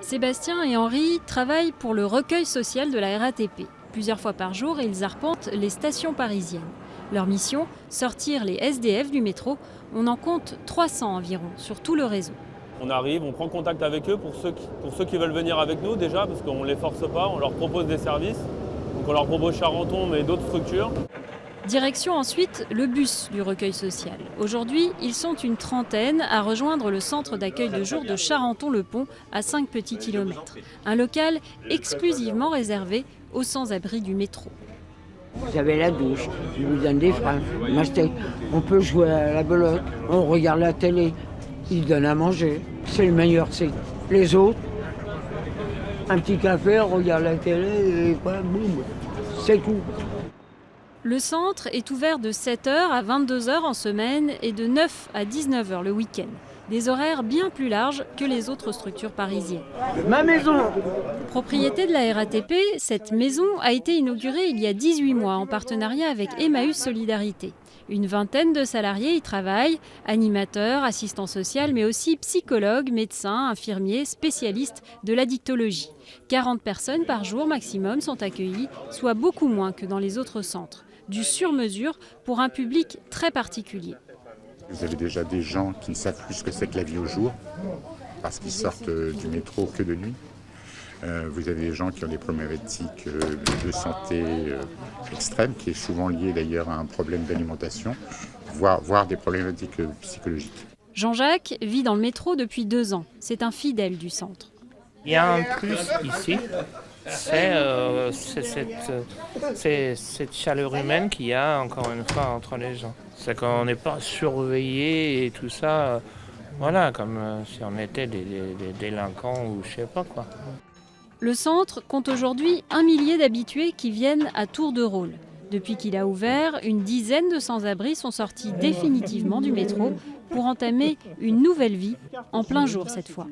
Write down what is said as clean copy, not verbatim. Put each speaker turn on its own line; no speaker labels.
Sébastien et Henri travaillent pour le recueil social de la RATP. Plusieurs fois par jour, ils arpentent les stations parisiennes. Leur mission, sortir les SDF du métro. On en compte 300 environ sur tout le réseau.
On arrive, on prend contact avec eux pour ceux qui veulent venir avec nous déjà, parce qu'on ne les force pas, on leur propose des services. Donc on leur propose Charenton, mais d'autres structures.
Direction ensuite le bus du recueil social. Aujourd'hui, ils sont une trentaine à rejoindre le centre d'accueil de jour de Charenton-le-Pont à 5 petits kilomètres. Un local exclusivement réservé aux sans-abri du métro.
Vous avez la douche, ils vous donnent des freins, on peut jouer à la belote, on regarde la télé, ils donnent à manger. C'est le meilleur, c'est les autres. Un petit café, on regarde la télé et quoi, boum, c'est tout.
Le centre est ouvert de 7h à 22h en semaine et de 9 à 19h le week-end. Des horaires bien plus larges que les autres structures parisiennes.
Ma maison!
Propriété de la RATP, cette maison a été inaugurée il y a 18 mois en partenariat avec Emmaüs Solidarité. Une vingtaine de salariés y travaillent, animateurs, assistants sociaux, mais aussi psychologues, médecins, infirmiers, spécialistes de l'addictologie. 40 personnes par jour maximum sont accueillies, soit beaucoup moins que dans les autres centres. Du sur-mesure pour un public très particulier.
Vous avez déjà des gens qui ne savent plus ce que c'est que la vie au jour, parce qu'ils sortent du métro que de nuit. Vous avez des gens qui ont des problématiques de santé extrêmes, qui est souvent lié d'ailleurs à un problème d'alimentation, voire des problématiques psychologiques.
Jean-Jacques vit dans le métro depuis 2 ans. C'est un fidèle du centre.
Il y a un plus ici, c'est cette chaleur humaine qu'il y a encore une fois entre les gens. C'est qu'on n'est pas surveillé et tout ça, voilà, comme si on était des délinquants ou je sais pas quoi.
Le centre compte aujourd'hui 1 millier d'habitués qui viennent à tour de rôle. Depuis qu'il a ouvert, une dizaine de sans-abri sont sortis définitivement du métro pour entamer une nouvelle vie, en plein jour cette fois.